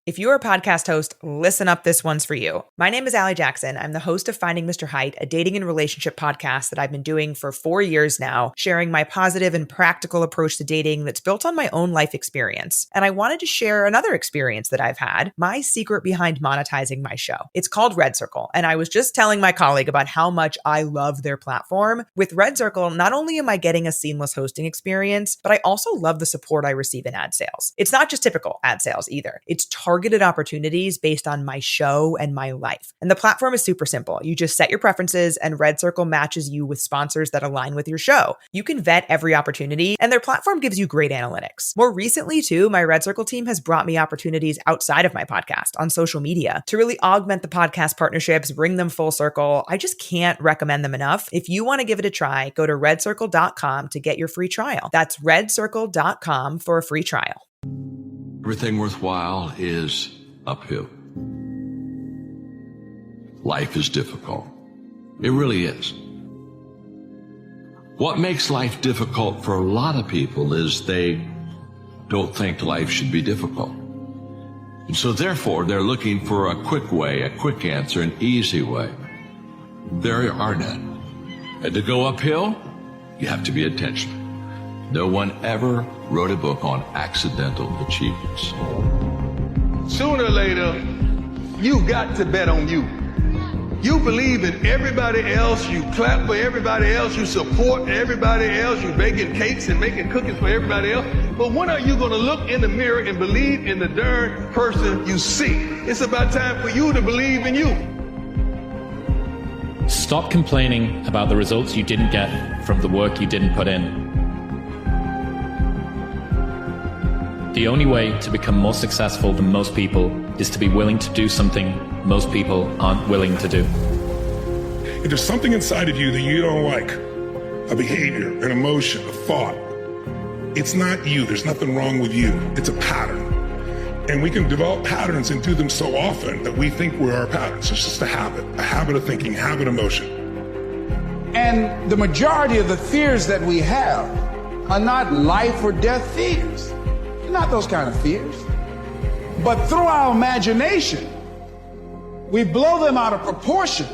If you're a podcast host, listen up, this one's for you. My name is Allie Jackson. I'm the host of Finding Mr. Height, a dating and relationship podcast that I've been doing for 4 years now, sharing my positive and practical approach to dating that's built on my own life experience. And I wanted to share another experience that I've had, my secret behind monetizing my show. It's called Red Circle, and I was just telling my colleague about how much I love their platform. With Red Circle, not only am I getting a seamless hosting experience, but I also love the support I receive in ad sales. It's not just typical ad sales either. It's targeted opportunities based on my show and my life. And the platform is super simple. You just set your preferences and Red Circle matches you with sponsors that align with your show. You can vet every opportunity and their platform gives you great analytics. More recently too, my Red Circle team has brought me opportunities outside of my podcast on social media to really augment the podcast partnerships, bring them full circle. I just can't recommend them enough. If you want to give it a try, go to redcircle.com to get your free trial. That's redcircle.com for a free trial. Everything worthwhile is uphill. Life is difficult. It really is. What makes life difficult for a lot of people is they don't think life should be difficult. And so therefore, they're looking for a quick way, a quick answer, an easy way. There are none. And to go uphill, you have to be intentional. No one ever wrote a book on accidental achievements. Sooner or later, you got to bet on you. You believe in everybody else, you clap for everybody else, you support everybody else, you baking cakes and making cookies for everybody else. But when are you going to look in the mirror and believe in the darn person you see? It's about time for you to believe in you. Stop complaining about the results you didn't get from the work you didn't put in. The only way to become more successful than most people is to be willing to do something most people aren't willing to do. If there's something inside of you that you don't like, a behavior, an emotion, a thought, it's not you. There's nothing wrong with you. It's a pattern. And we can develop patterns and do them so often that we think we're our patterns. It's just a habit of thinking, habit of motion. And the majority of the fears that we have are not life or death fears. They're not those kind of fears. But through our imagination, we blow them out of proportion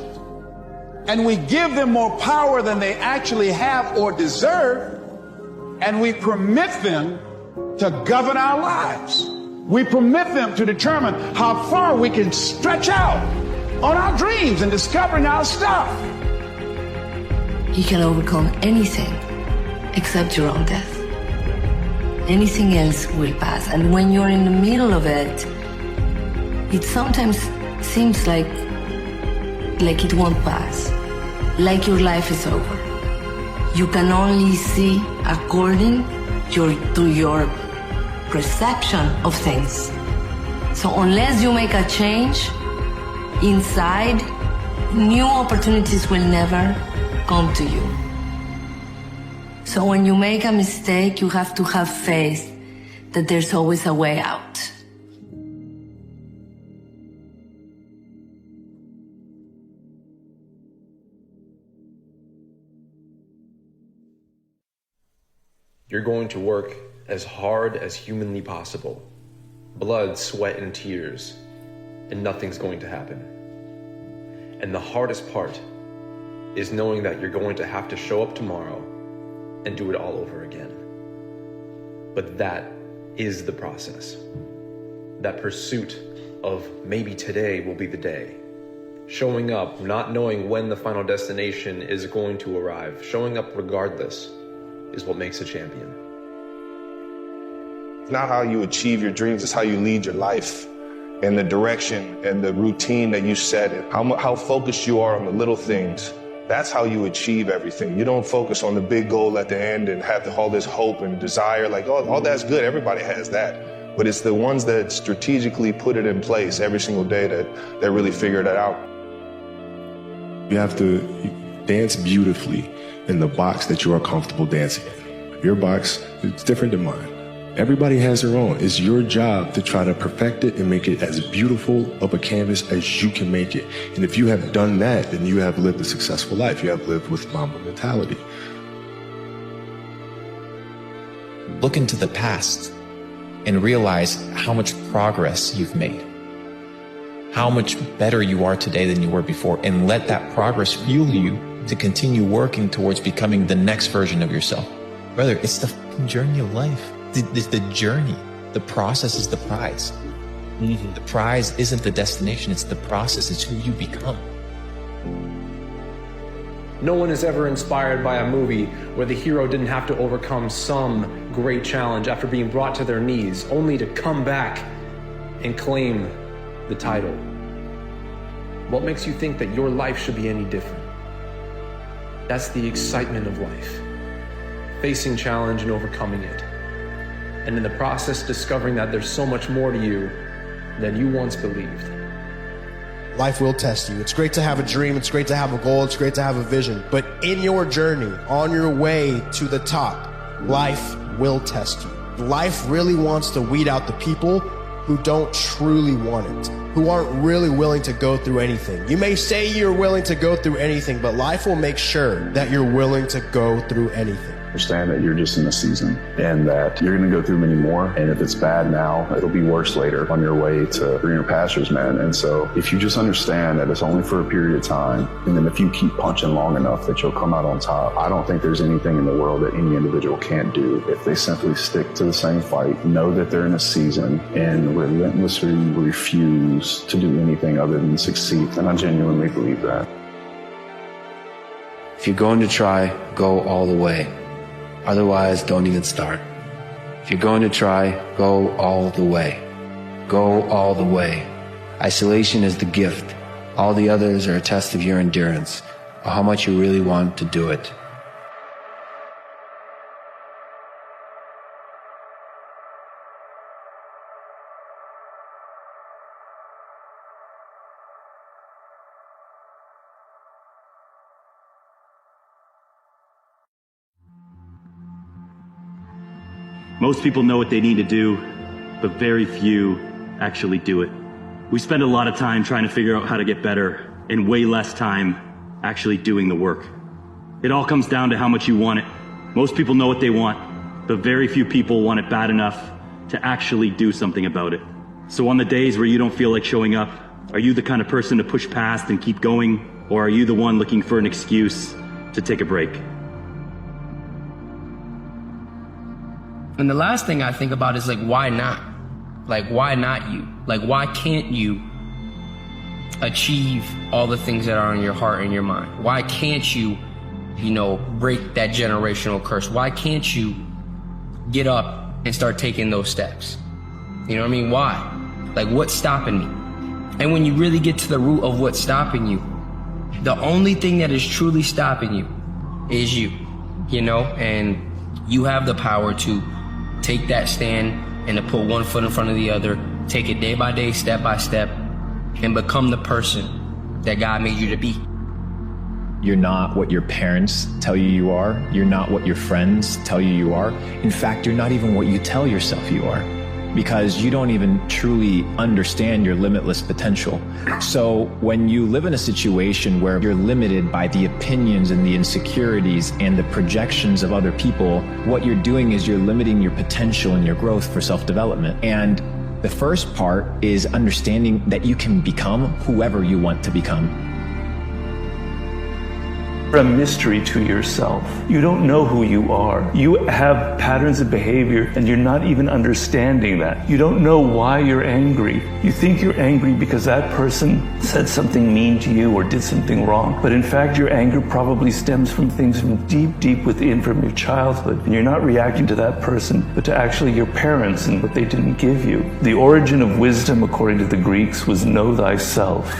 and we give them more power than they actually have or deserve, and we permit them to govern our lives. We permit them to determine how far we can stretch out on our dreams and discovering our stuff. You can overcome anything except your own death. Anything else will pass. And when you're in the middle of it, it sometimes seems like it won't pass, like your life is over. You can only see according to your perception of things. So unless you make a change inside, new opportunities will never come to you. So when you make a mistake, you have to have faith that there's always a way out. You're going to work as hard as humanly possible. Blood, sweat, and tears. And nothing's going to happen. And the hardest part is knowing that you're going to have to show up tomorrow and do it all over again. But that is the process. That pursuit of maybe today will be the day. Showing up, not knowing when the final destination is going to arrive, showing up regardless, is what makes a champion. It's not how you achieve your dreams, it's how you lead your life, and the direction and the routine that you set, and how focused you are on the little things. That's how you achieve everything. You don't focus on the big goal at the end and have all this hope and desire. Like, oh, all that's good. Everybody has that. But it's the ones that strategically put it in place every single day that really figure that out. You have to dance beautifully in the box that you are comfortable dancing in. Your box is different than mine. Everybody has their own. It's your job to try to perfect it and make it as beautiful of a canvas as you can make it. And if you have done that, then you have lived a successful life. You have lived with Mamba mentality. Look into the past and realize how much progress you've made, how much better you are today than you were before, and let that progress fuel you to continue working towards becoming the next version of yourself. Brother, it's the fucking journey of life. It's the journey. The process is the prize. The prize isn't the destination, it's the process, it's who you become. No one is ever inspired by a movie where the hero didn't have to overcome some great challenge after being brought to their knees, only to come back and claim the title. What makes you think that your life should be any different? That's the excitement of life. Facing challenge and overcoming it. And in the process, discovering that there's so much more to you than you once believed. Life will test you. It's great to have a dream. It's great to have a goal. It's great to have a vision. But in your journey, on your way to the top, life will test you. Life really wants to weed out the people who don't truly want it, who aren't really willing to go through anything. You may say you're willing to go through anything, but life will make sure that you're willing to go through anything. Understand that you're just in a season and that you're going to go through many more. And if it's bad now, it'll be worse later on your way to greener pastures, man. And so if you just understand that it's only for a period of time, and then if you keep punching long enough that you'll come out on top, I don't think there's anything in the world that any individual can't do if they simply stick to the same fight, know that they're in a season, and relentlessly refuse to do anything other than succeed. And I genuinely believe that. If you're going to try, go all the way. Otherwise, don't even start. If you're going to try, go all the way. Go all the way. Isolation is the gift. All the others are a test of your endurance, or how much you really want to do it. Most people know what they need to do, but very few actually do it. We spend a lot of time trying to figure out how to get better and way less time actually doing the work. It all comes down to how much you want it. Most people know what they want, but very few people want it bad enough to actually do something about it. So on the days where you don't feel like showing up, are you the kind of person to push past and keep going, or are you the one looking for an excuse to take a break? And the last thing I think about is, like, why not? Like, why not you? Like, why can't you achieve all the things that are in your heart and your mind? Why can't you, break that generational curse? Why can't you get up and start taking those steps? You know what I mean? Why? Like, what's stopping me? And when you really get to the root of what's stopping you, the only thing that is truly stopping you is you, and you have the power to take that stand and to put one foot in front of the other, take it day by day, step by step, and become the person that God made you to be. You're not what your parents tell you you are. You're not what your friends tell you you are. In fact, you're not even what you tell yourself you are, because you don't even truly understand your limitless potential. So when you live in a situation where you're limited by the opinions and the insecurities and the projections of other people, what you're doing is you're limiting your potential and your growth for self-development. And the first part is understanding that you can become whoever you want to become. A mystery to yourself. You don't know who you are. You have patterns of behavior and you're not even understanding that. You don't know why you're angry. You think you're angry because that person said something mean to you or did something wrong. But in fact, your anger probably stems from things from deep, deep within, from your childhood. And you're not reacting to that person, but to actually your parents and what they didn't give you. The origin of wisdom, according to the Greeks, was know thyself.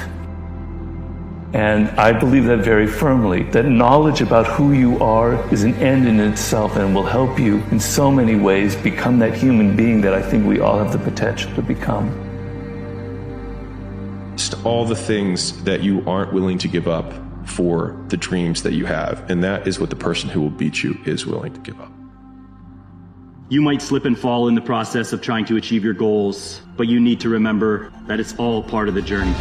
And I believe that very firmly, that knowledge about who you are is an end in itself and will help you in so many ways become that human being that I think we all have the potential to become. Just all the things that you aren't willing to give up for the dreams that you have. And that is what the person who will beat you is willing to give up. You might slip and fall in the process of trying to achieve your goals, but you need to remember that it's all part of the journey.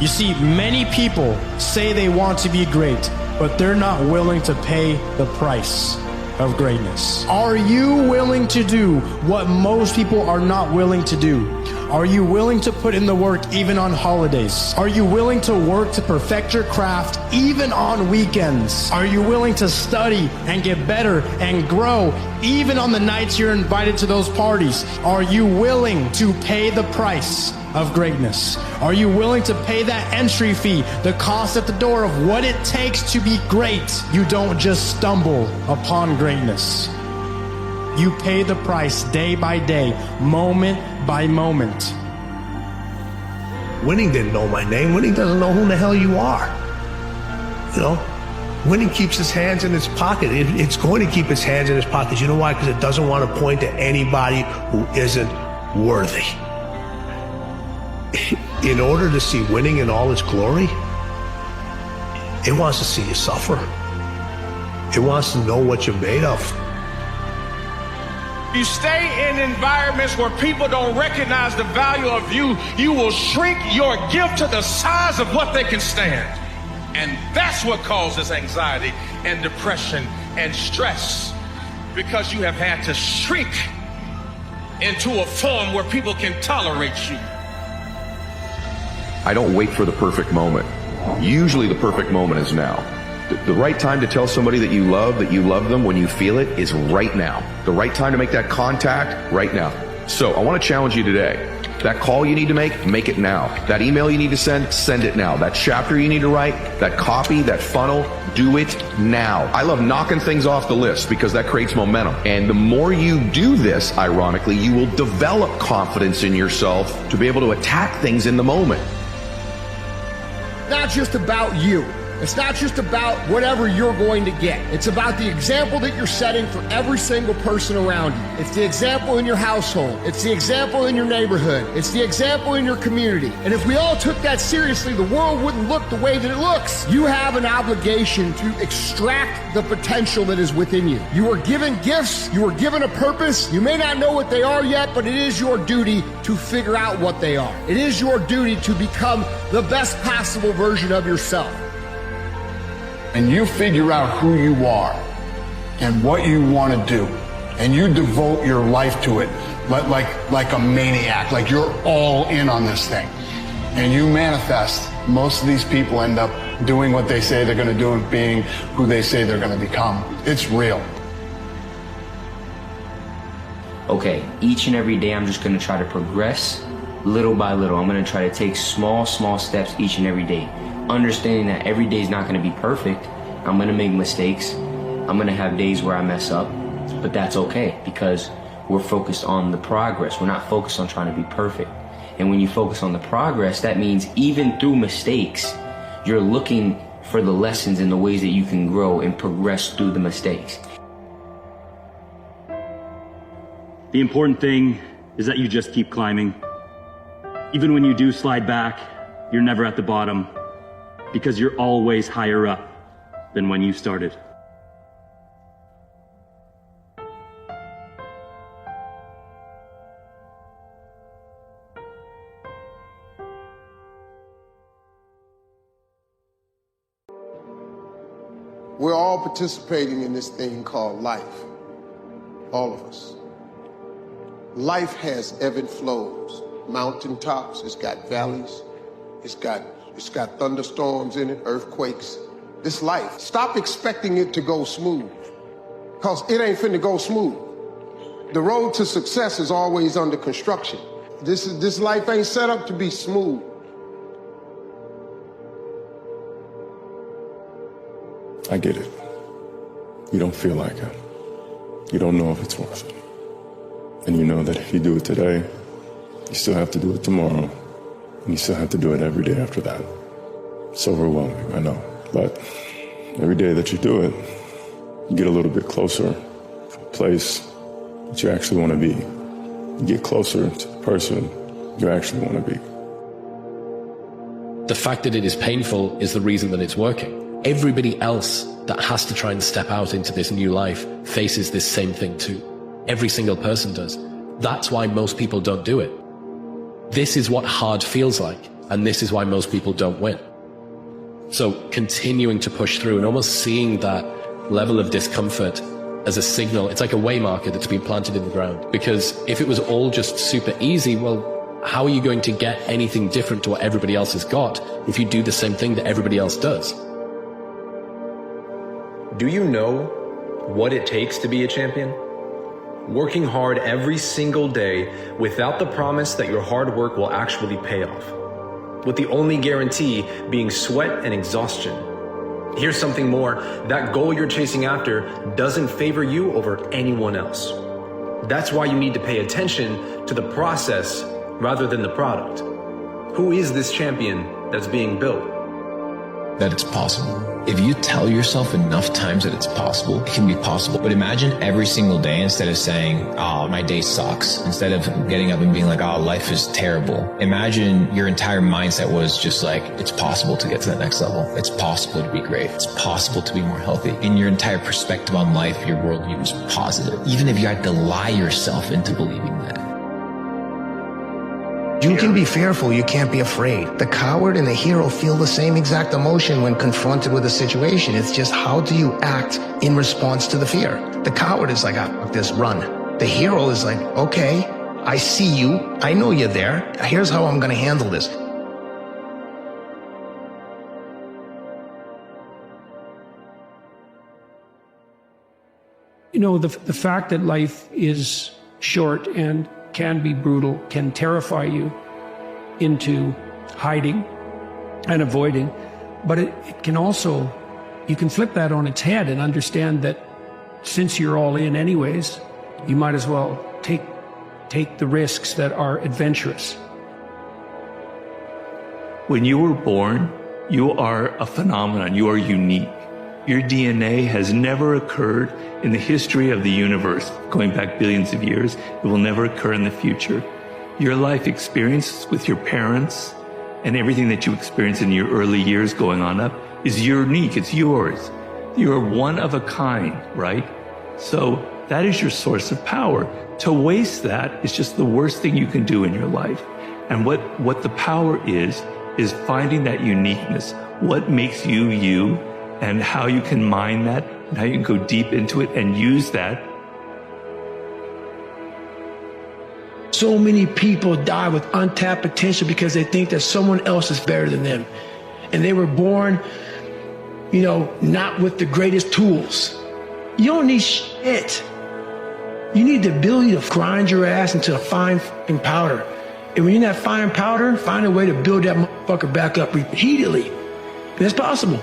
You see, many people say they want to be great, but they're not willing to pay the price. of greatness? Are you willing to do what most people are not willing to do? Are you willing to put in the work even on holidays? Are you willing to work to perfect your craft even on weekends? Are you willing to study and get better and grow even on the nights you're invited to those parties? Are you willing to pay the price of greatness? Are you willing to pay that entry fee, the cost at the door of what it takes to be great? You don't just stumble upon greatness. You pay the price day by day, moment by moment. Winning didn't know my name. Winning doesn't know who the hell you are. You know, winning keeps its hands in its pocket. It's going to keep its hands in its pockets. You know why? Because it doesn't want to point to anybody who isn't worthy. In order to see winning in all its glory, it wants to see you suffer. It wants to know what you're made of. You stay in environments where people don't recognize the value of you, you will shrink your gift to the size of what they can stand. And that's what causes anxiety and depression and stress, because you have had to shrink into a form where people can tolerate you. I don't wait for the perfect moment. Usually the perfect moment is now. The right time to tell somebody that you love them when you feel it is right now. The right time to make that contact, right now. So I want to challenge you today. That call you need to make it now. That email you need to send it now. That chapter you need to write, that copy, that funnel, do it now. I love knocking things off the list because that creates momentum. And the more you do this, ironically, you will develop confidence in yourself to be able to attack things in the moment. Not just about you. It's not just about whatever you're going to get. It's about the example that you're setting for every single person around you. It's the example in your household. It's the example in your neighborhood. It's the example in your community. And if we all took that seriously, the world wouldn't look the way that it looks. You have an obligation to extract the potential that is within you. You are given gifts. You are given a purpose. You may not know what they are yet, but it is your duty to figure out what they are. It is your duty to become the best possible version of yourself. And you figure out who you are and what you want to do, and you devote your life to it like a maniac, like you're all in on this thing, and you manifest. Most of these people end up doing what they say they're going to do and being who they say they're going to become. It's real. Okay, each and every day I'm just going to try to progress little by little. I'm going to try to take small steps each and every day. Understanding that every day is not going to be perfect. I'm going to make mistakes. I'm going to have days where I mess up, but that's okay because we're focused on the progress. We're not focused on trying to be perfect. And when you focus on the progress, that means even through mistakes, you're looking for the lessons and the ways that you can grow and progress through the mistakes. The important thing is that you just keep climbing. Even when you do slide back, you're never at the bottom, because you're always higher up than when you started. We're all participating in this thing called life. All of us. Life has ebb and flows. Mountaintops, it's got valleys, it's got thunderstorms in it, earthquakes. This life, stop expecting it to go smooth, because it ain't finna go smooth. The road to success is always under construction. This life ain't set up to be smooth. I get it. You don't feel like it. You don't know if it's worth it. And you know that if you do it today, you still have to do it tomorrow. And you still have to do it every day after that. It's overwhelming, I know. But every day that you do it, you get a little bit closer to a place that you actually want to be. You get closer to the person you actually want to be. The fact that it is painful is the reason that it's working. Everybody else that has to try and step out into this new life faces this same thing too. Every single person does. That's why most people don't do it. This is what hard feels like, and this is why most people don't win. So continuing to push through and almost seeing that level of discomfort as a signal. It's like a way marker that's been planted in the ground. Because if it was all just super easy, well, how are you going to get anything different to what everybody else has got if you do the same thing that everybody else does? Do you know what it takes to be a champion? Working hard every single day without the promise that your hard work will actually pay off, with the only guarantee being sweat and exhaustion. Here's something more: that goal you're chasing after doesn't favor you over anyone else. That's why you need to pay attention to the process rather than the product. Who is this champion that's being built? That it's possible. If you tell yourself enough times that it's possible, it can be possible. But imagine every single day, instead of saying, oh, my day sucks, instead of getting up and being like, oh, life is terrible, imagine your entire mindset was just like, it's possible to get to that next level. It's possible to be great. It's possible to be more healthy. And your entire perspective on life, your worldview is positive. Even if you had to lie yourself into believing that. You can be fearful, you can't be afraid. The coward and the hero feel the same exact emotion when confronted with a situation. It's just, how do you act in response to the fear? The coward is like, ah, fuck this, run. The hero is like, okay, I see you, I know you're there, here's how I'm gonna handle this. You know, the fact that life is short and can be brutal, can terrify you into hiding and avoiding, but it can also, you can flip that on its head and understand that since you're all in anyways, you might as well take the risks that are adventurous. When you were born, you are a phenomenon. You are unique. Your DNA has never occurred in the history of the universe, going back billions of years. It will never occur in the future. Your life experience with your parents and everything that you experience in your early years going on up is unique. It's yours. You're one of a kind, right? So that is your source of power. To waste that is just the worst thing you can do in your life. And what the power is finding that uniqueness. What makes you you, and how you can mine that, and how you can go deep into it and use that. So many people die with untapped potential because they think that someone else is better than them. And they were born, you know, not with the greatest tools. You don't need shit. You need the ability to grind your ass into a fine fucking powder. And when you're in that fine powder, find a way to build that motherfucker back up repeatedly. And it's possible.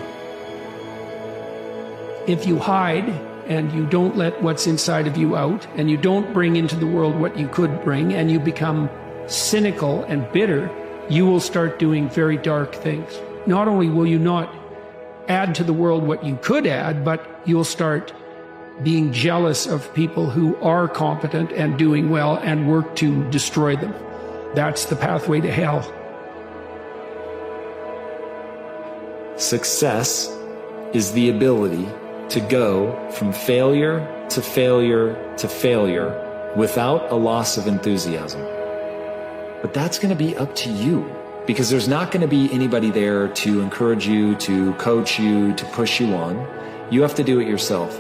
If you hide and you don't let what's inside of you out, and you don't bring into the world what you could bring, and you become cynical and bitter, you will start doing very dark things. Not only will you not add to the world what you could add, but you'll start being jealous of people who are competent and doing well and work to destroy them. That's the pathway to hell. Success is the ability to go from failure to failure to failure without a loss of enthusiasm. But that's going to be up to you, because there's not going to be anybody there to encourage you, to coach you, to push you on. You have to do it yourself.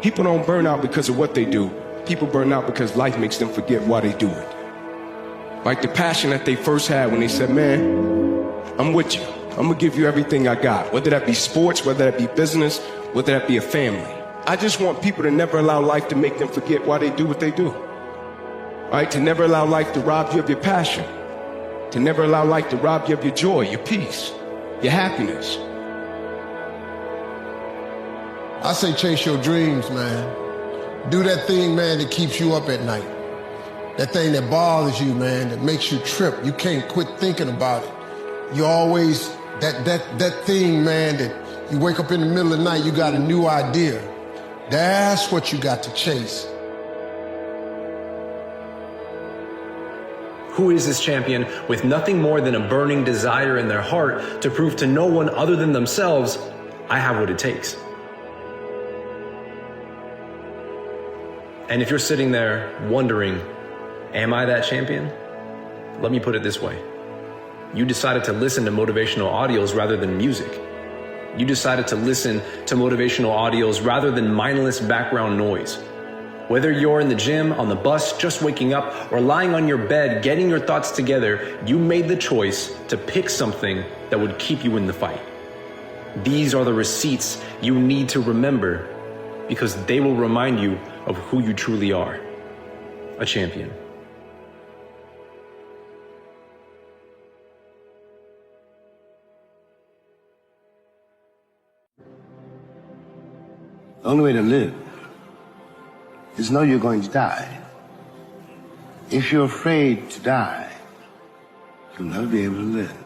People don't burn out because of what they do. People burn out because life makes them forget why they do it. Like the passion that they first had when they said, man, I'm with you. I'm gonna give you everything I got, whether that be sports, whether that be business, whether that be a family. I just want people to never allow life to make them forget why they do what they do. Right? To never allow life to rob you of your passion. To never allow life to rob you of your joy, your peace, your happiness. I say chase your dreams, man. Do that thing, man, that keeps you up at night. That thing that bothers you, man, that makes you trip. You can't quit thinking about it. You always, that thing, man, that you wake up in the middle of the night, you got a new idea. That's what you got to chase. Who is this champion with nothing more than a burning desire in their heart to prove to no one other than themselves, I have what it takes? And if you're sitting there wondering, am I that champion? Let me put it this way. You decided to listen to motivational audios rather than music. You decided to listen to motivational audios rather than mindless background noise. Whether you're in the gym, on the bus, just waking up, or lying on your bed, getting your thoughts together, you made the choice to pick something that would keep you in the fight. These are the receipts you need to remember because they will remind you of who you truly are, a champion. The only way to live is know you're going to die. If you're afraid to die, you'll never be able to live.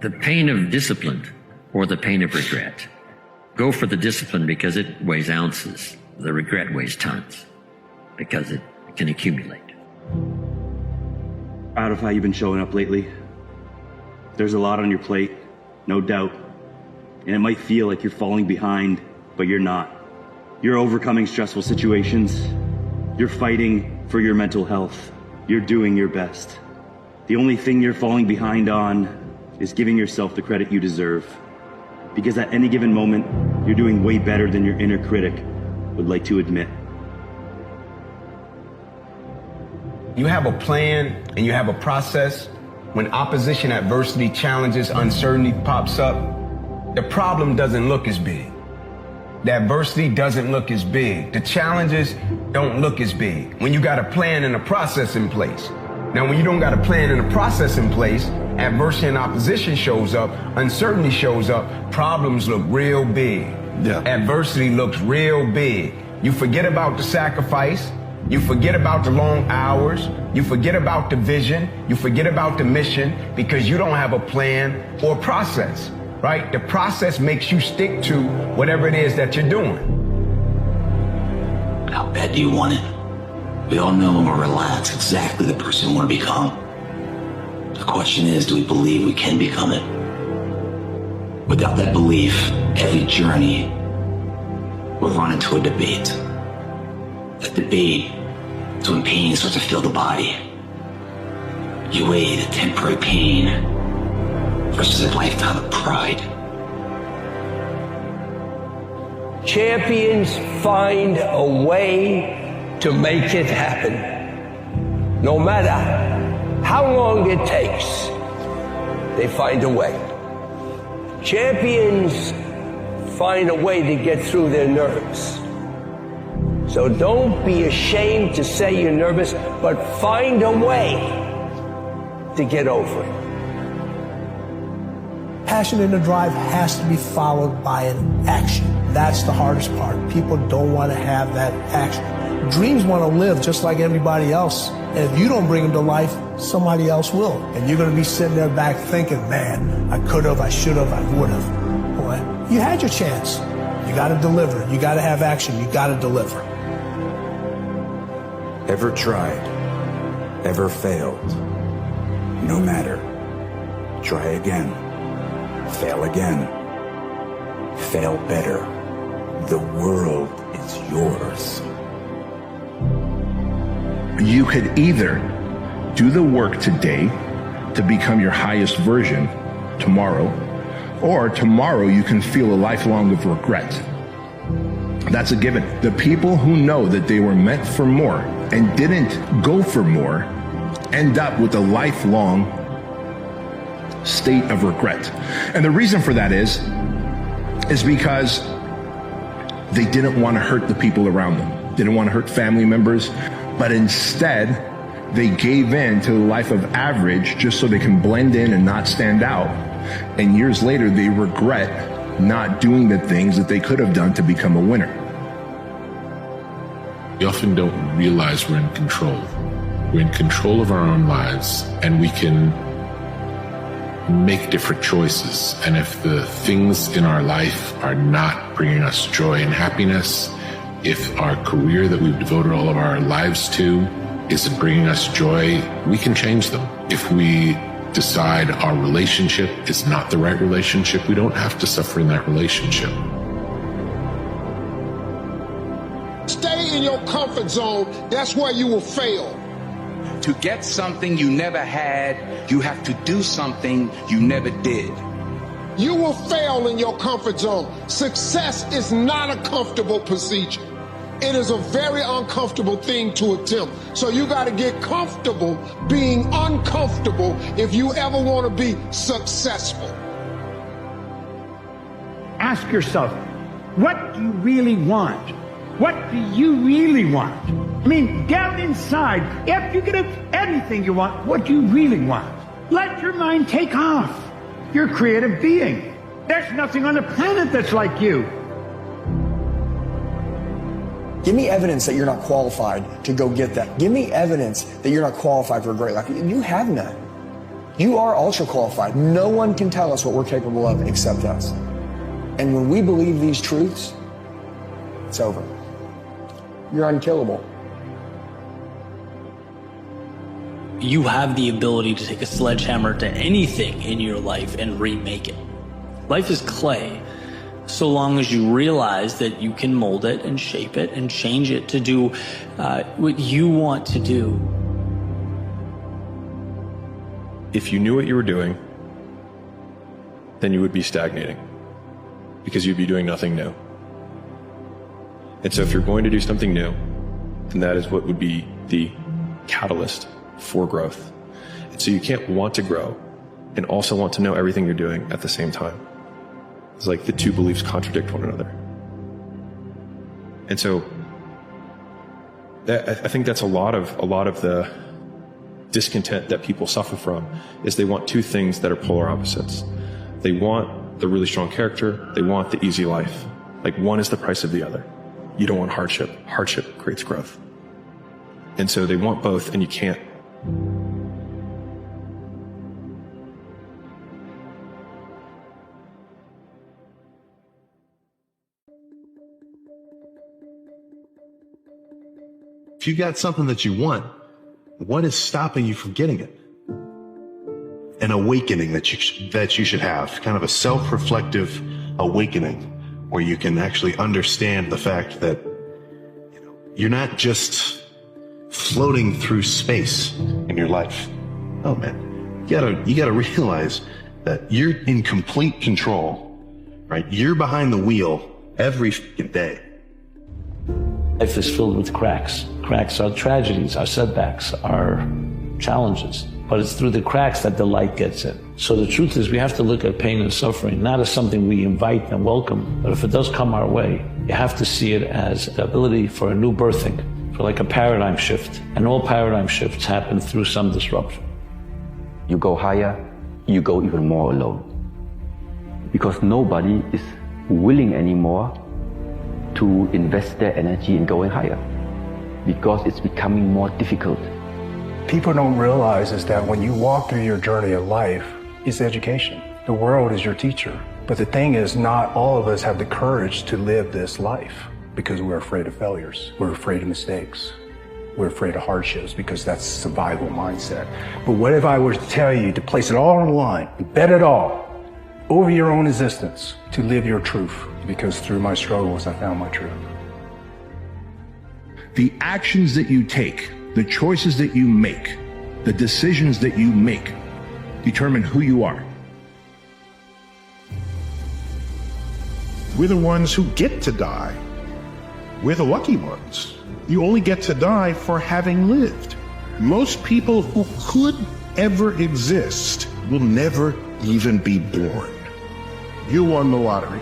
The pain of discipline or the pain of regret. Go for the discipline because it weighs ounces. The regret weighs tons because it can accumulate. Proud of how you've been showing up lately. There's a lot on your plate, no doubt. And it might feel like you're falling behind, but you're not. You're overcoming stressful situations. You're fighting for your mental health. You're doing your best. The only thing you're falling behind on is giving yourself the credit you deserve. Because at any given moment, you're doing way better than your inner critic would like to admit. You have a plan and you have a process. When opposition, adversity, challenges, uncertainty pops up, the problem doesn't look as big. The adversity doesn't look as big. The challenges don't look as big when you got a plan and a process in place. Now, when you don't got a plan and a process in place, adversity and opposition shows up, uncertainty shows up, problems look real big. Yeah. Adversity looks real big. You forget about the sacrifice. You forget about the long hours. You forget about the vision. You forget about the mission because you don't have a plan or process. Right? The process makes you stick to whatever it is that you're doing. How bad do you want it? We all know when we're relaxed exactly the person we want to become. The question is, do we believe we can become it? Without that belief, every journey will run into a debate. That debate is when pain starts to fill the body. You weigh the temporary pain versus a lifetime of pride. Champions find a way to make it happen. No matter how long it takes, they find a way. Champions find a way to get through their nerves. So don't be ashamed to say you're nervous, but find a way to get over it. Passion and the drive has to be followed by an action. That's the hardest part. People don't want to have that action. Dreams want to live just like everybody else. And if you don't bring them to life, somebody else will. And you're going to be sitting there back thinking, man, I could have, I should have, I would have. Boy, you had your chance. You got to deliver. You got to have action. You got to deliver. Ever tried? Ever failed? No matter. Try again. Fail again. Fail better. The world is yours. You could either do the work today to become your highest version tomorrow, or tomorrow you can feel a lifelong of regret. That's a given. The people who know that they were meant for more and didn't go for more end up with a lifelong state of regret. And the reason for that is because they didn't want to hurt the people around them, didn't want to hurt family members, but instead they gave in to the life of average just so they can blend in and not stand out. And years later, they regret not doing the things that they could have done to become a winner. We often don't realize we're in control. We're in control of our own lives, and we can make different choices. And if the things in our life are not bringing us joy and happiness, if our career that we've devoted all of our lives to isn't bringing us joy, we can change them. If we decide our relationship is not the right relationship, we don't have to suffer in that relationship. Stay in your comfort zone. That's where you will fail. To get something you never had, you have to do something you never did. You will fail in your comfort zone. Success is not a comfortable procedure. It is a very uncomfortable thing to attempt. So you got to get comfortable being uncomfortable if you ever want to be successful. Ask yourself, what do you really want? What do you really want? I mean, down inside, if you could have anything you want, what do you really want? Let your mind take off. You're a creative being. There's nothing on the planet that's like you. Give me evidence that you're not qualified to go get that. Give me evidence that you're not qualified for a great life. You have none. You are ultra qualified. No one can tell us what we're capable of except us. And when we believe these truths, it's over. You're unkillable. You have the ability to take a sledgehammer to anything in your life and remake it. Life is clay. So long as you realize that you can mold it and shape it and change it to do what you want to do. If you knew what you were doing, then you would be stagnating because you'd be doing nothing new. And so if you're going to do something new, then that is what would be the catalyst for growth. And so you can't want to grow and also want to know everything you're doing at the same time. It's like the two beliefs contradict one another. And so I think that's a lot of the discontent that people suffer from is they want two things that are polar opposites. They want the really strong character. They want the easy life. Like one is the price of the other. You don't want hardship. Hardship creates growth. And so they want both and you can't. If you got something that you want, what is stopping you from getting it? An awakening that you should have, kind of a self-reflective awakening where you can actually understand the fact that you're not just floating through space in your life. Oh man, you gotta realize that you're in complete control, right? You're behind the wheel every day. Life is filled with cracks. Cracks are tragedies, are setbacks, are challenges. But it's through the cracks that the light gets in. So the truth is we have to look at pain and suffering not as something we invite and welcome, but if it does come our way, you have to see it as the ability for a new birthing, for like a paradigm shift. And all paradigm shifts happen through some disruption. You go higher, you go even more alone. Because nobody is willing anymore to invest their energy in going higher. Because it's becoming more difficult. People don't realize is that when you walk through your journey of life, it's education. The world is your teacher. But the thing is, not all of us have the courage to live this life because we're afraid of failures. We're afraid of mistakes. We're afraid of hardships because that's survival mindset. But what if I were to tell you to place it all on the line, bet it all over your own existence to live your truth? Because through my struggles, I found my truth. The actions that you take, the choices that you make, the decisions that you make determine who you are. We're the ones who get to die. We're the lucky ones. You only get to die for having lived. Most people who could ever exist will never even be born. You won the lottery.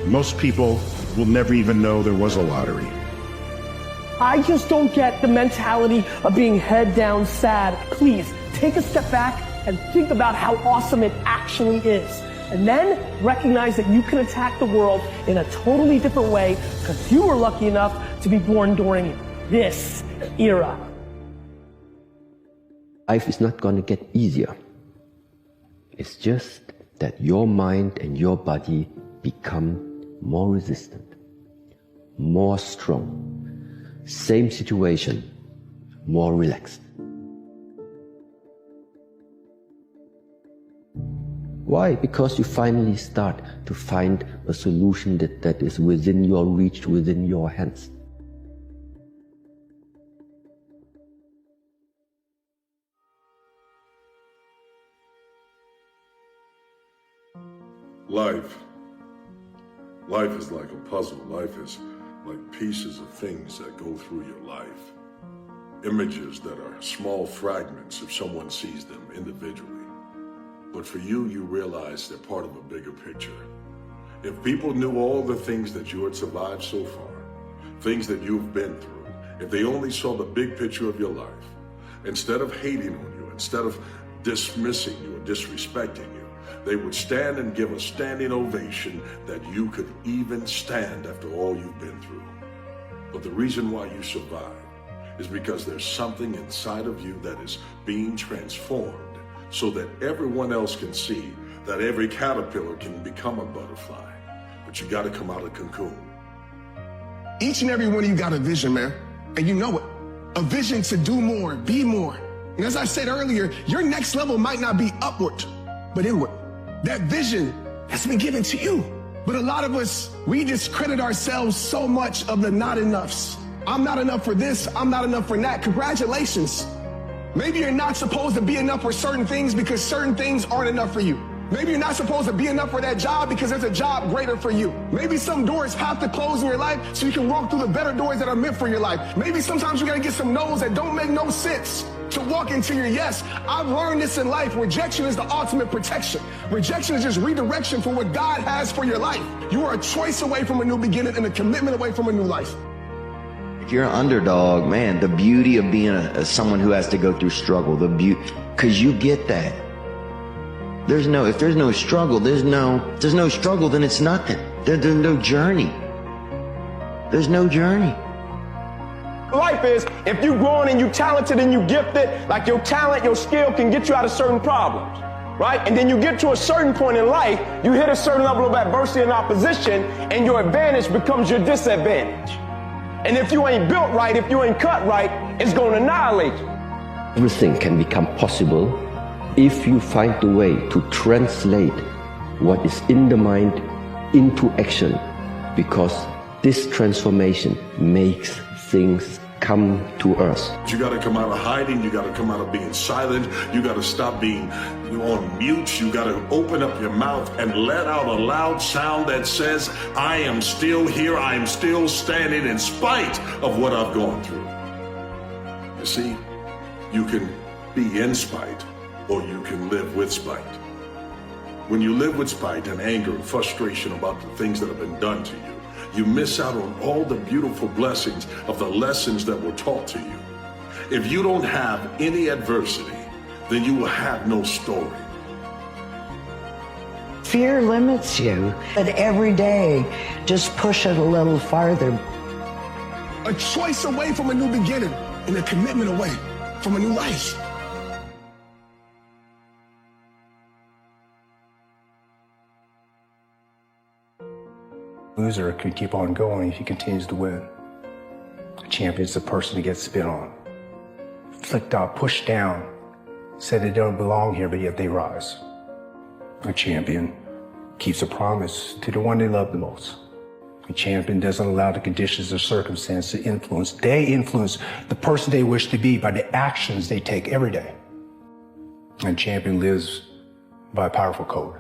Most people will never even know there was a lottery. I just don't get the mentality of being head down sad. Please take a step back and think about how awesome it actually is. And then recognize that you can attack the world in a totally different way because you were lucky enough to be born during this era. Life is not going to get easier. It's just that your mind and your body become more resistant, more strong. Same situation, more relaxed. Why? Because you finally start to find a solution that is within your reach, within your hands. Life is like a puzzle. Life is like pieces of things that go through your life. Images that are small fragments if someone sees them individually. But for you, you realize they're part of a bigger picture. If people knew all the things that you had survived so far, things that you've been through, if they only saw the big picture of your life, instead of hating on you, instead of dismissing you or disrespecting you, they would stand and give a standing ovation that you could even stand after all you've been through. But the reason why you survive is because there's something inside of you that is being transformed so that everyone else can see that every caterpillar can become a butterfly. But you gotta come out of cocoon. Each and every one of you got a vision, man. And you know it. A vision to do more, be more. And as I said earlier, your next level might not be upward, but inward. That vision has been given to you. But a lot of us, we discredit ourselves so much of the not enoughs. I'm not enough for this, I'm not enough for that. Congratulations. Maybe you're not supposed to be enough for certain things because certain things aren't enough for you. Maybe you're not supposed to be enough for that job because there's a job greater for you. Maybe some doors have to close in your life so you can walk through the better doors that are meant for your life. Maybe sometimes you gotta get some no's that don't make no sense to walk into your yes. I've learned this in life. Rejection is the ultimate protection. Rejection is just redirection for what God has for your life. You are a choice away from a new beginning and a commitment away from a new life. If you're an underdog, man, the beauty of being someone who has to go through struggle, because you get that. If there's no struggle, there's no struggle, then it's nothing. There's no journey. There's no journey. Life is, if you're growing and you're talented and you're gifted, like your talent, your skill can get you out of certain problems, right? And then you get to a certain point in life, you hit a certain level of adversity and opposition, and your advantage becomes your disadvantage. And if you ain't built right, if you ain't cut right, it's going to annihilate you. Everything can become possible if you find the way to translate what is in the mind into action, because this transformation makes things come to us. You got to come out of hiding. You got to come out of being silent. You got to stop being on mute. You got to open up your mouth and let out a loud sound that says, I am still here. I am still standing in spite of what I've gone through. You see, you can be in spite or you can live with spite. When you live with spite and anger and frustration about the things that have been done to you, you miss out on all the beautiful blessings of the lessons that were taught to you. If you don't have any adversity, then you will have no story. Fear limits you, but every day, just push it a little farther. A choice away from a new beginning and a commitment away from a new life. Loser can keep on going if he continues to win. A champion is the person who gets spit on, flicked out, pushed down, said they don't belong here, but yet they rise. A champion keeps a promise to the one they love the most. A champion doesn't allow the conditions or circumstances to influence. They influence the person they wish to be by the actions they take every day. And a champion lives by a powerful code.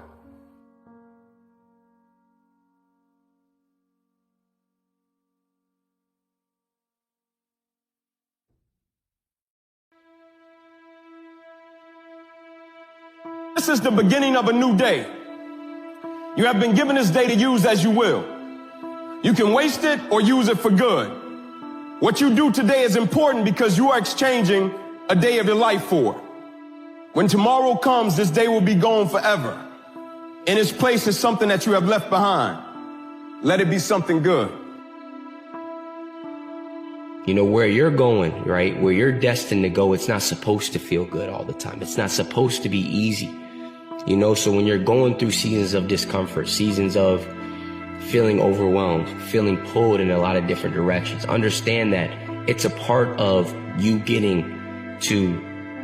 This is the beginning of a new day. You have been given this day to use as you will. You can waste it or use it for good. What you do today is important because you are exchanging a day of your life for it. When tomorrow comes, this day will be gone forever. In its place is something that you have left behind. Let it be something good. You know, where you're going, right? Where you're destined to go, it's not supposed to feel good all the time. It's not supposed to be easy. You know, so when you're going through seasons of discomfort, seasons of feeling overwhelmed, feeling pulled in a lot of different directions, understand that it's a part of you getting to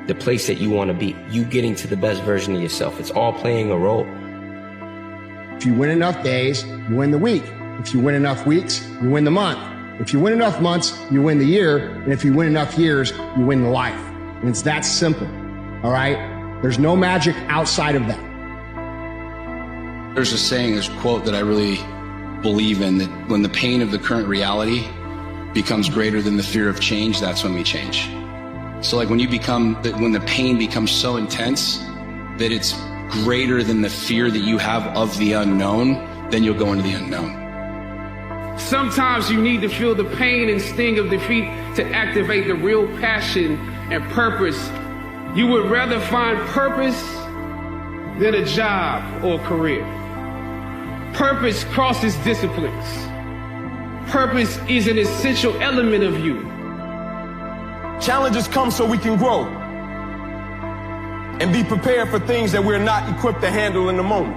the place that you want to be, you getting to the best version of yourself. It's all playing a role. If you win enough days, you win the week. If you win enough weeks, you win the month. If you win enough months, you win the year. And if you win enough years, you win the life. And it's that simple. All right? There's no magic outside of that. There's a saying, there's a quote that I really believe in, that when the pain of the current reality becomes greater than the fear of change, that's when we change. So like when the pain becomes so intense that it's greater than the fear that you have of the unknown, then you'll go into the unknown. Sometimes you need to feel the pain and sting of defeat to activate the real passion and purpose. You would rather find purpose than a job or career. Purpose crosses disciplines. Purpose is an essential element of you. Challenges come so we can grow and be prepared for things that we're not equipped to handle in the moment.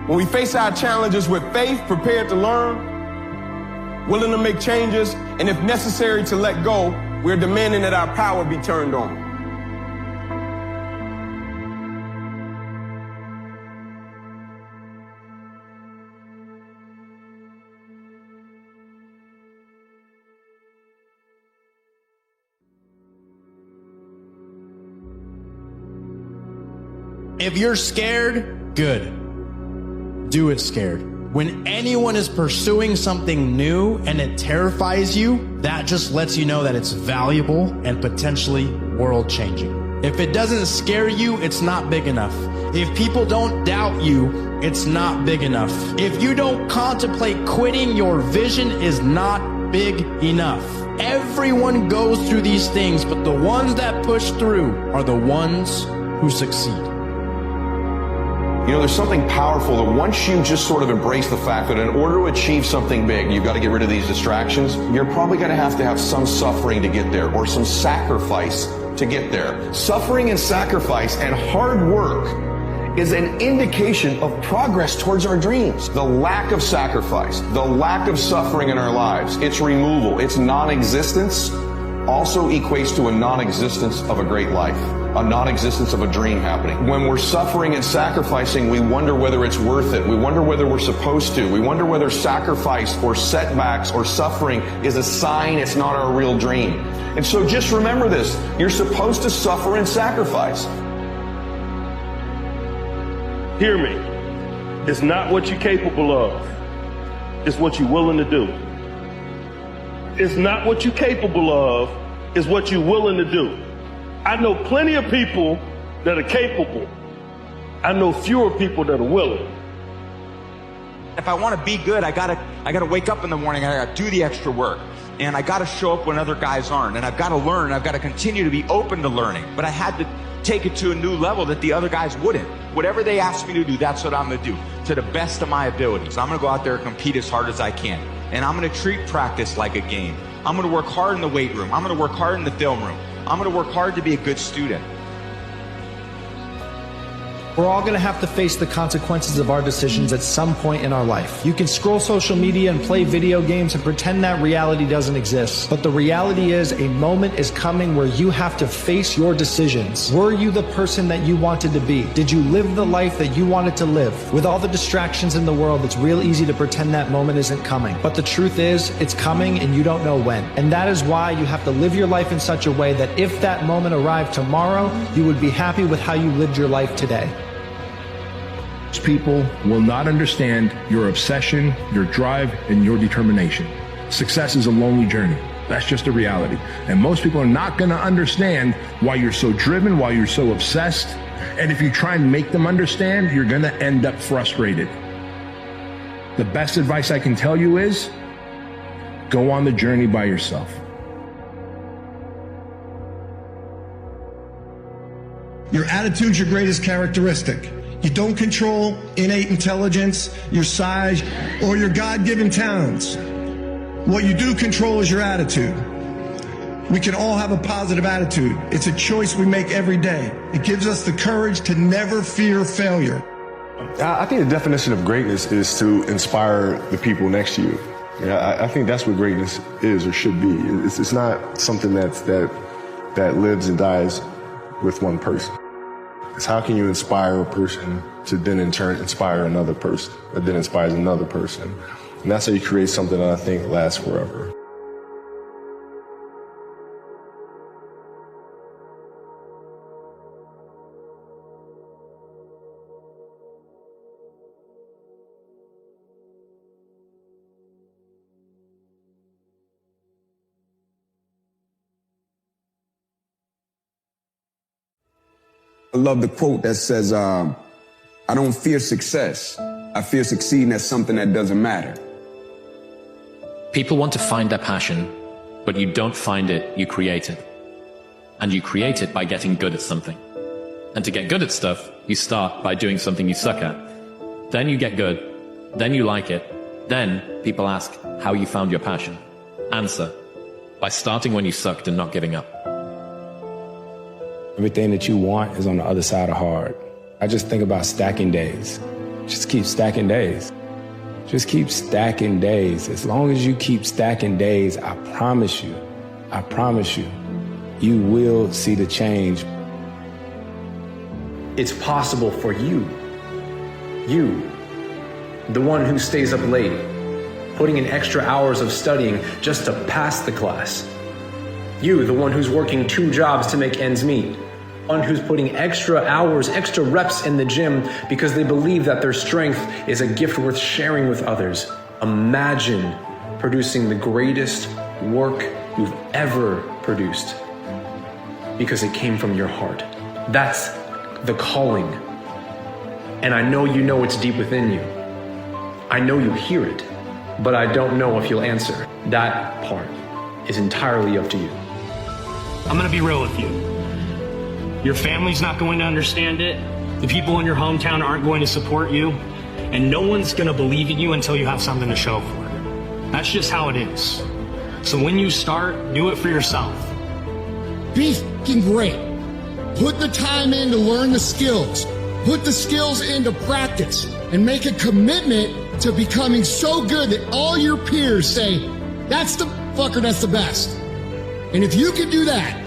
When we face our challenges with faith, prepared to learn, willing to make changes, and if necessary to let go, we're demanding that our power be turned on. If you're scared, good. Do it scared. When anyone is pursuing something new and it terrifies you, that just lets you know that it's valuable and potentially world-changing. If it doesn't scare you, it's not big enough. If people don't doubt you, it's not big enough. If you don't contemplate quitting, your vision is not big enough. Everyone goes through these things, but the ones that push through are the ones who succeed. You know, there's something powerful that once you just sort of embrace the fact that in order to achieve something big, you've got to get rid of these distractions, you're probably going to have some suffering to get there or some sacrifice to get there. Suffering and sacrifice and hard work is an indication of progress towards our dreams. The lack of sacrifice, the lack of suffering in our lives, its removal, its non-existence also equates to a non-existence of a great life, a non-existence of a dream happening. When we're suffering and sacrificing, we wonder whether it's worth it. We wonder whether we're supposed to. We wonder whether sacrifice or setbacks or suffering is a sign it's not our real dream. And so just remember this, you're supposed to suffer and sacrifice. Hear me. It's not what you're capable of. It's what you're willing to do. It's not what you're capable of. It's what you're willing to do. I know plenty of people that are capable. I know fewer people that are willing. If I want to be good, I gotta wake up in the morning, I gotta do the extra work. And I gotta show up when other guys aren't. And I've gotta learn, I've gotta continue to be open to learning. But I had to take it to a new level that the other guys wouldn't. Whatever they ask me to do, that's what I'm gonna do, to the best of my abilities. I'm gonna go out there and compete as hard as I can. And I'm gonna treat practice like a game. I'm gonna work hard in the weight room. I'm gonna work hard in the film room. I'm gonna work hard to be a good student. We're all gonna have to face the consequences of our decisions at some point in our life. You can scroll social media and play video games and pretend that reality doesn't exist. But the reality is, a moment is coming where you have to face your decisions. Were you the person that you wanted to be? Did you live the life that you wanted to live? With all the distractions in the world, it's real easy to pretend that moment isn't coming. But the truth is, it's coming and you don't know when. And that is why you have to live your life in such a way that if that moment arrived tomorrow, you would be happy with how you lived your life today. People will not understand your obsession, your drive, and your determination. Success is a lonely journey. That's just a reality. And most people are not going to understand why you're so driven, why you're so obsessed. And if you try and make them understand, you're going to end up frustrated. The best advice I can tell you is go on the journey by yourself. Your attitude's your greatest characteristic. You don't control innate intelligence, your size, or your God-given talents. What you do control is your attitude. We can all have a positive attitude. It's a choice we make every day. It gives us the courage to never fear failure. I think the definition of greatness is to inspire the people next to you. I think that's what greatness is or should be. It's not something that lives and dies with one person. It's how can you inspire a person to then in turn inspire another person that then inspires another person. And that's how you create something that I think lasts forever. I love the quote that says, I don't fear success. I fear succeeding at something that doesn't matter. People want to find their passion, but you don't find it, you create it. And you create it by getting good at something. And to get good at stuff, you start by doing something you suck at. Then you get good. Then you like it. Then people ask how you found your passion. Answer: by starting when you sucked and not giving up. Everything that you want is on the other side of hard. I just think about stacking days. Just keep stacking days. Just keep stacking days. As long as you keep stacking days, I promise you, you will see the change. It's possible for you, the one who stays up late, putting in extra hours of studying just to pass the class. You, the one who's working 2 jobs to make ends meet. One who's putting extra hours, extra reps in the gym because they believe that their strength is a gift worth sharing with others. Imagine producing the greatest work you've ever produced because it came from your heart. That's the calling. And I know you know it's deep within you. I know you hear it, but I don't know if you'll answer. That part is entirely up to you. I'm gonna be real with you. Your family's not going to understand it. The people in your hometown aren't going to support you. And no one's gonna believe in you until you have something to show for it. That's just how it is. So when you start, do it for yourself. Be f***ing great. Put the time in to learn the skills. Put the skills into practice and make a commitment to becoming so good that all your peers say, that's the fucker, that's the best. And if you can do that,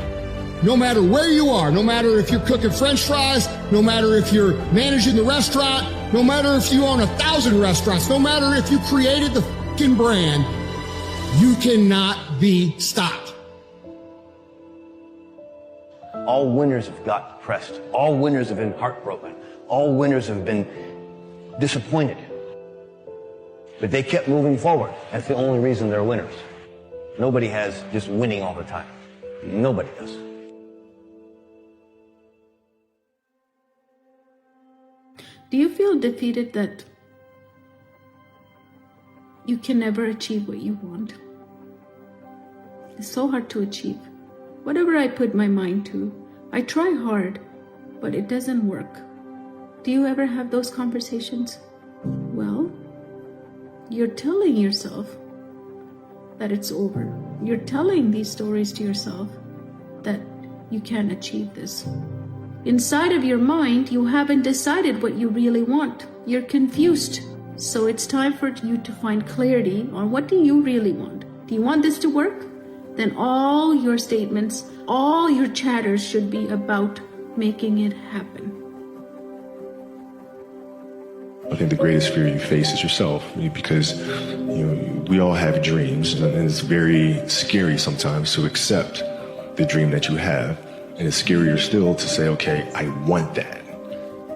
no matter where you are, no matter if you're cooking French fries, no matter if you're managing the restaurant, no matter if you own 1,000 restaurants, no matter if you created the fucking brand, you cannot be stopped. All winners have got depressed. All winners have been heartbroken. All winners have been disappointed. But they kept moving forward. That's the only reason they're winners. Nobody has just winning all the time. Nobody does. Do you feel defeated that you can never achieve what you want? It's so hard to achieve. Whatever I put my mind to, I try hard, but it doesn't work. Do you ever have those conversations? Well, you're telling yourself that it's over. You're telling these stories to yourself that you can't achieve this. Inside of your mind, you haven't decided what you really want. You're confused. So it's time for you to find clarity on what do you really want. Do you want this to work? Then all your statements, all your chatters should be about making it happen. I think the greatest fear you face is yourself, because we all have dreams, and it's very scary sometimes to accept the dream that you have. And it's scarier still to say, okay, I want that.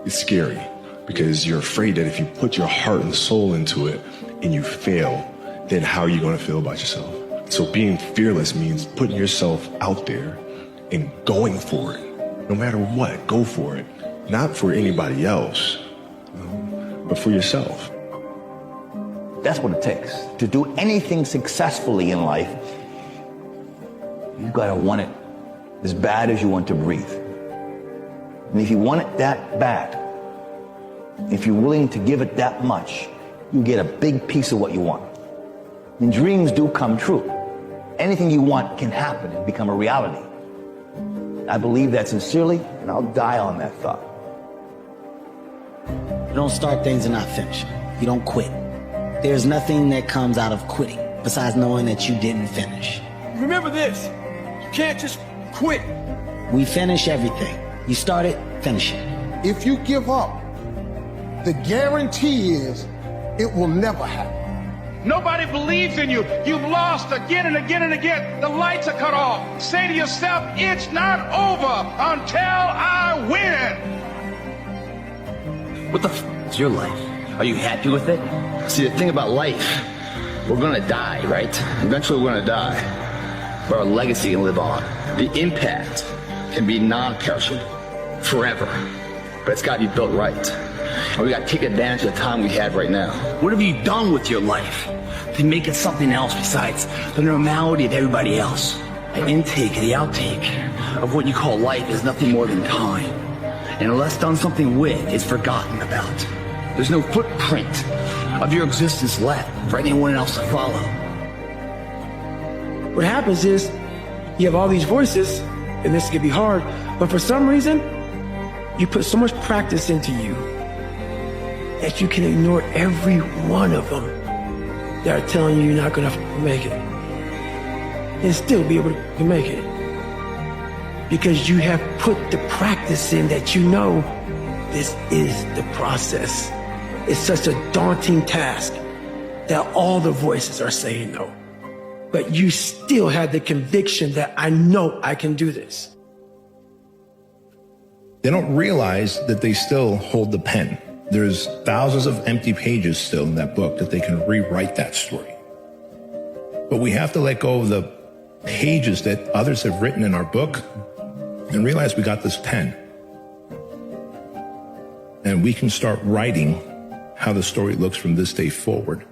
It's scary because you're afraid that if you put your heart and soul into it and you fail, then how are you going to feel about yourself? So being fearless means putting yourself out there and going for it. No matter what, go for it. Not for anybody else, but for yourself. That's what it takes. To do anything successfully in life, you've got to want it as bad as you want to breathe. And if you want it that bad, if you're willing to give it that much, you get a big piece of what you want. And dreams do come true. Anything you want can happen and become a reality. I believe that sincerely, and I'll die on that thought. You don't start things and not finish them. You don't quit. There's nothing that comes out of quitting besides knowing that you didn't finish. Remember this, you can't just quit. We finish everything. You start it, finish it. If you give up, the guarantee is it will never happen. Nobody believes in you. You've lost again and again and again. The lights are cut off. Say to yourself, it's not over until I win. What the f is your life? Are you happy with it? See, the thing about life, we're gonna die, right? Eventually we're gonna die. But our legacy can live on. The impact can be non-perishable. forever, but it's got to be built right. And we got to take advantage of the time we have right now. What have you done with your life to make it something else besides the normality of everybody else? The intake, the outtake of what you call life is nothing more than time. And unless done something with, it's forgotten about. There's no footprint of your existence left for anyone else to follow. What happens is you have all these voices, and this can be hard, but for some reason, you put so much practice into you that you can ignore every one of them that are telling you you're not going to make it, and still be able to make it. Because you have put the practice in that you know this is the process. It's such a daunting task that all the voices are saying no. But you still have the conviction that I know I can do this. They don't realize that they still hold the pen. There's thousands of empty pages still in that book that they can rewrite that story. But we have to let go of the pages that others have written in our book and realize we got this pen. And we can start writing how the story looks from this day forward.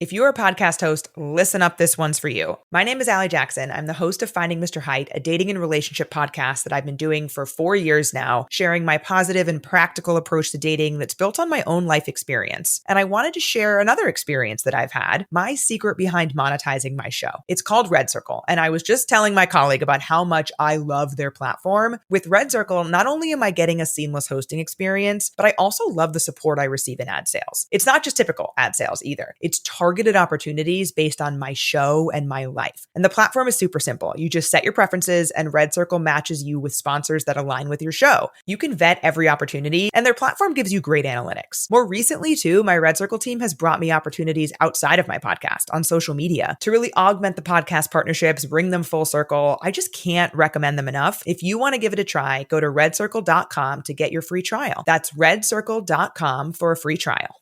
If you're a podcast host, listen up, this one's for you. My name is Allie Jackson. I'm the host of Finding Mr. Height, a dating and relationship podcast that I've been doing for 4 years now, sharing my positive and practical approach to dating that's built on my own life experience. And I wanted to share another experience that I've had, my secret behind monetizing my show. It's called Red Circle, and I was just telling my colleague about how much I love their platform. With Red Circle, not only am I getting a seamless hosting experience, but I also love the support I receive in ad sales. It's not just typical ad sales either. It's targeted opportunities based on my show and my life. And the platform is super simple. You just set your preferences and Red Circle matches you with sponsors that align with your show. You can vet every opportunity and their platform gives you great analytics. More recently too, my Red Circle team has brought me opportunities outside of my podcast on social media to really augment the podcast partnerships, bring them full circle. I just can't recommend them enough. If you want to give it a try, go to redcircle.com to get your free trial. That's redcircle.com for a free trial.